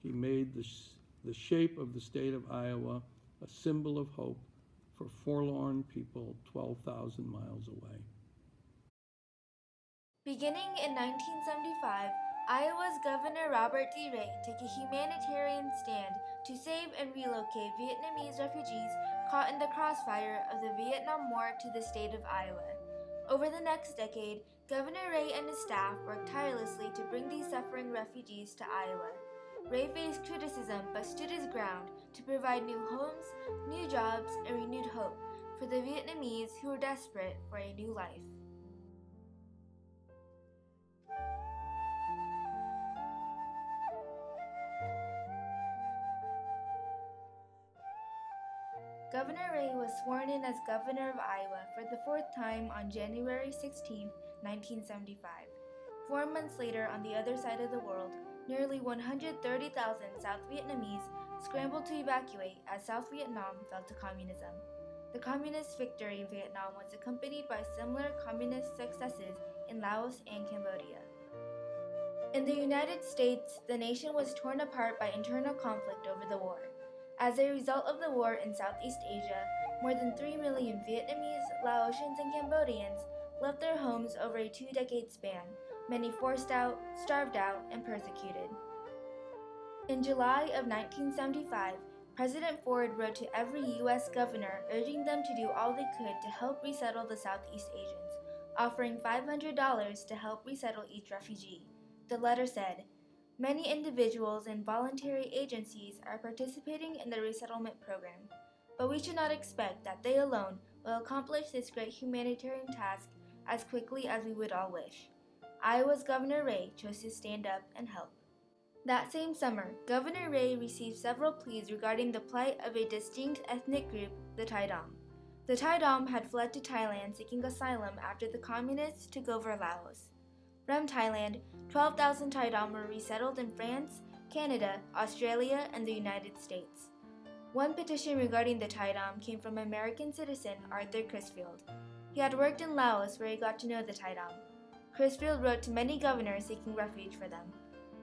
he made the shape of the state of Iowa a symbol of hope for forlorn people 12,000 miles away. Beginning in 1975, Iowa's Governor Robert D. Ray took a humanitarian stand to save and relocate Vietnamese refugees caught in the crossfire of the Vietnam War to the state of Iowa. Over the next decade, Governor Ray and his staff worked tirelessly to bring these suffering refugees to Iowa. Ray faced criticism but stood his ground to provide new homes, new jobs, and renewed hope for the Vietnamese who were desperate for a new life. Governor Ray was sworn in as Governor of Iowa for the fourth time on January 16, 1975. 4 months later, on the other side of the world, nearly 130,000 South Vietnamese scrambled to evacuate as South Vietnam fell to communism. The communist victory in Vietnam was accompanied by similar communist successes in Laos and Cambodia. In the United States, the nation was torn apart by internal conflict over the war. As a result of the war in Southeast Asia, more than 3 million Vietnamese, Laotians, and Cambodians left their homes over a 2-decade span, many forced out, starved out, and persecuted. In July of 1975, President Ford wrote to every U.S. governor urging them to do all they could to help resettle the Southeast Asians, offering $500 to help resettle each refugee. The letter said, "Many individuals and voluntary agencies are participating in the resettlement program, but we should not expect that they alone will accomplish this great humanitarian task as quickly as we would all wish." Iowa's Governor Ray chose to stand up and help. That same summer, Governor Ray received several pleas regarding the plight of a distinct ethnic group, the Tai Dam. The Tai Dam had fled to Thailand seeking asylum after the communists took over Laos. From Thailand, 12,000 Tai Dam were resettled in France, Canada, Australia, and the United States. One petition regarding the Tai Dam came from American citizen Arthur Crisfield. He had worked in Laos where he got to know the Tai Dam. Crisfield wrote to many governors seeking refuge for them.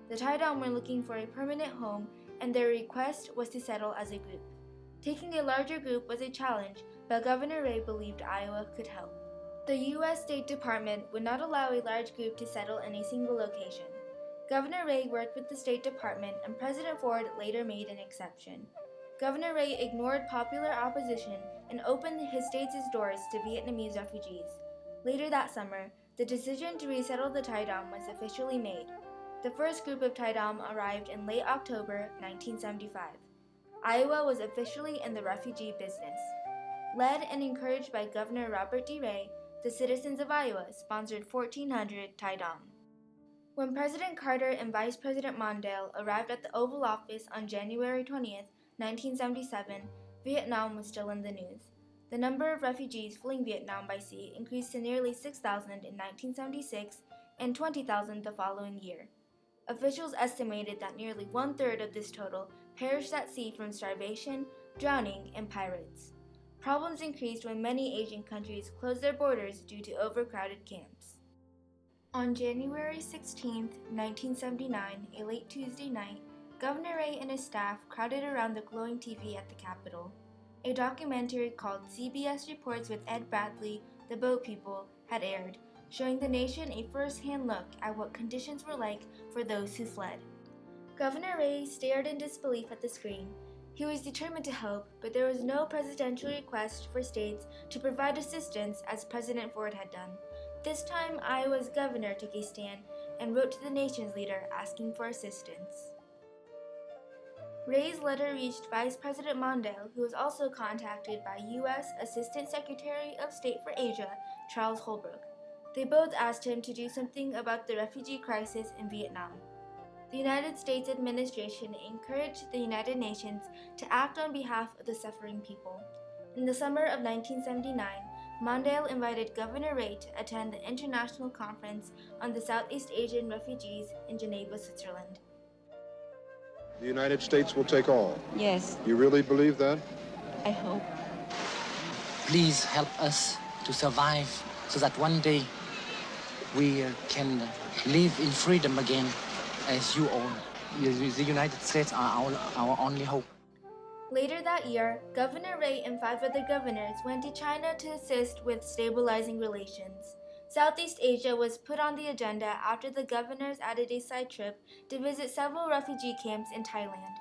The Tai Dam were looking for a permanent home, and their request was to settle as a group. Taking a larger group was a challenge, but Governor Ray believed Iowa could help. The U.S. State Department would not allow a large group to settle in a single location. Governor Ray worked with the State Department, and President Ford later made an exception. Governor Ray ignored popular opposition and opened his state's doors to Vietnamese refugees. Later that summer, the decision to resettle the Tai Dam was officially made. The first group of Tai Dam arrived in late October 1975. Iowa was officially in the refugee business. Led and encouraged by Governor Robert D. Ray, the citizens of Iowa sponsored 1,400 Tai Dam. When President Carter and Vice President Mondale arrived at the Oval Office on January 20, 1977, Vietnam was still in the news. The number of refugees fleeing Vietnam by sea increased to nearly 6,000 in 1976 and 20,000 the following year. Officials estimated that nearly one-third of this total perished at sea from starvation, drowning, and pirates. Problems increased when many Asian countries closed their borders due to overcrowded camps. On January 16, 1979, a late Tuesday night, Governor Ray and his staff crowded around the glowing TV at the Capitol. A documentary called CBS Reports with Ed Bradley, The Boat People, had aired, showing the nation a first-hand look at what conditions were like for those who fled. Governor Ray stared in disbelief at the screen. He was determined to help, but there was no presidential request for states to provide assistance as President Ford had done. This time, Iowa's governor took a stand and wrote to the nation's leader asking for assistance. Ray's letter reached Vice President Mondale, who was also contacted by U.S. Assistant Secretary of State for Asia, Charles Holbrook. They both asked him to do something about the refugee crisis in Vietnam. The United States administration encouraged the United Nations to act on behalf of the suffering people. In the summer of 1979, Mondale invited Governor Ray to attend the International Conference on the Southeast Asian Refugees in Geneva, Switzerland. The United States will take all. Yes, You really believe that? I hope. Please help us to survive so that one day we can live in freedom again as you all. the United States are our only hope. Later that year, Governor Ray and 5 other governors went to China to assist with stabilizing relations. Southeast Asia was put on the agenda after the governors added a side trip to visit several refugee camps in Thailand.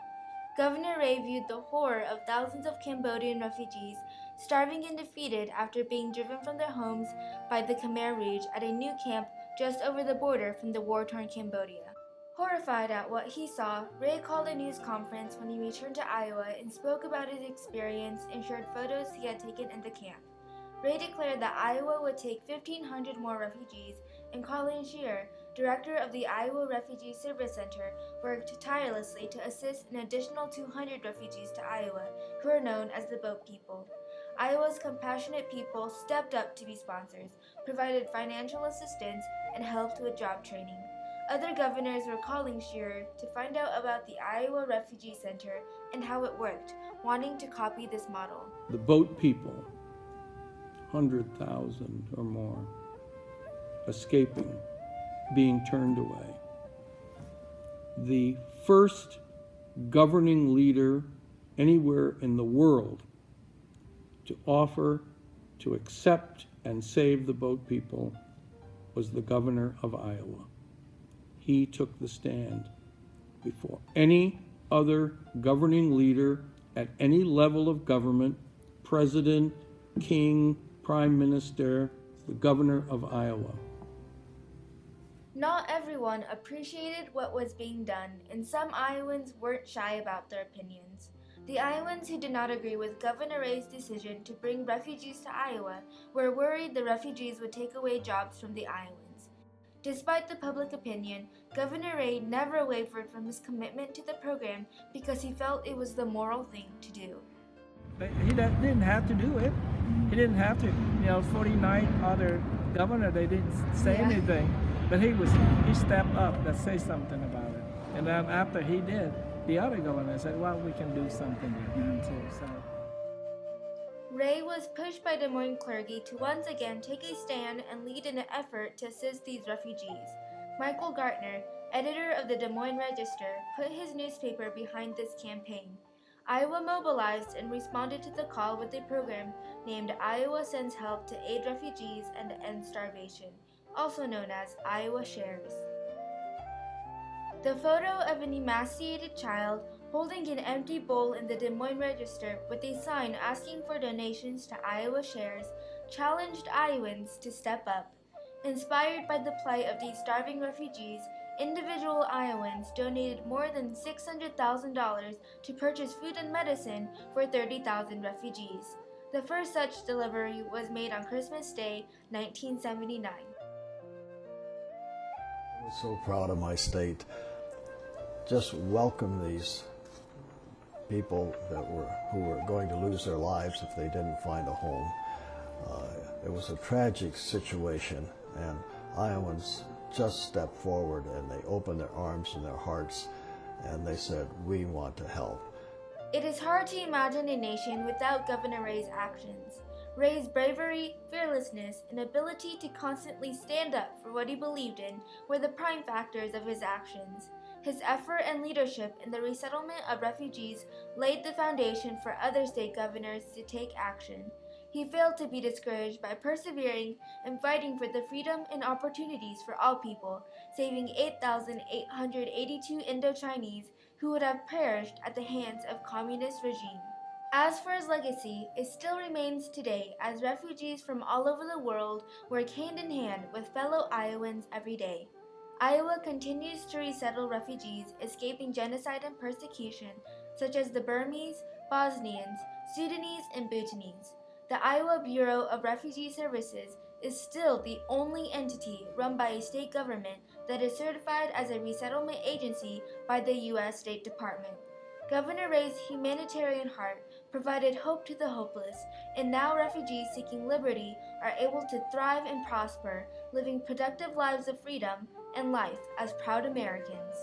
Governor Ray viewed the horror of thousands of Cambodian refugees starving and defeated after being driven from their homes by the Khmer Rouge at a new camp just over the border from the war-torn Cambodia. Horrified at what he saw, Ray called a news conference when he returned to Iowa and spoke about his experience and shared photos he had taken in the camp. Ray declared that Iowa would take 1,500 more refugees, and Colleen Shear, director of the Iowa Refugee Service Center, worked tirelessly to assist an additional 200 refugees to Iowa, who are known as the Boat People. Iowa's compassionate people stepped up to be sponsors, provided financial assistance, and helped with job training. Other governors were calling Shearer to find out about the Iowa Refugee Center and how it worked, wanting to copy this model. The Boat People, 100,000 or more, escaping, being turned away. The first governing leader anywhere in the world to offer to accept and save the Boat People was the governor of Iowa. He took the stand before any other governing leader at any level of government, president, king, prime minister, the governor of Iowa. Not everyone appreciated what was being done, and some Iowans weren't shy about their opinions. The Iowans who did not agree with Governor Ray's decision to bring refugees to Iowa were worried the refugees would take away jobs from the Iowans. Despite the public opinion, Governor Ray never wavered from his commitment to the program because he felt it was the moral thing to do. He didn't have to do it. He didn't have to. 49 other governors, they didn't say anything. But he stepped up to say something about it. And then after he did, the other governors said, well, we can do something too. So. Ray was pushed by Des Moines clergy to once again take a stand and lead in an effort to assist these refugees. Michael Gartner, editor of the Des Moines Register, put his newspaper behind this campaign. Iowa mobilized and responded to the call with a program named Iowa Sends Help to Aid Refugees and End Starvation, also known as Iowa Shares. The photo of an emaciated child holding an empty bowl in the Des Moines Register with a sign asking for donations to Iowa Shares challenged Iowans to step up. Inspired by the plight of these starving refugees, individual Iowans donated more than $600,000 to purchase food and medicine for 30,000 refugees. The first such delivery was made on Christmas Day, 1979. I'm so proud of my state. Just welcome these people who were going to lose their lives if they didn't find a home. It was a tragic situation, and Iowans just stepped forward and they opened their arms and their hearts and they said, we want to help. It is hard to imagine a nation without Governor Ray's actions. Ray's bravery, fearlessness, and ability to constantly stand up for what he believed in were the prime factors of his actions. His effort and leadership in the resettlement of refugees laid the foundation for other state governors to take action. He failed to be discouraged by persevering and fighting for the freedom and opportunities for all people, saving 8,882 Indo-Chinese who would have perished at the hands of communist regime. As for his legacy, it still remains today as refugees from all over the world work hand in hand with fellow Iowans every day. Iowa continues to resettle refugees escaping genocide and persecution, such as the Burmese, Bosnians, Sudanese, and Bhutanese. The Iowa Bureau of Refugee Services is still the only entity run by a state government that is certified as a resettlement agency by the U.S. State Department. Governor Ray's humanitarian heart provided hope to the hopeless, and now refugees seeking liberty are able to thrive and prosper, living productive lives of freedom and life as proud Americans.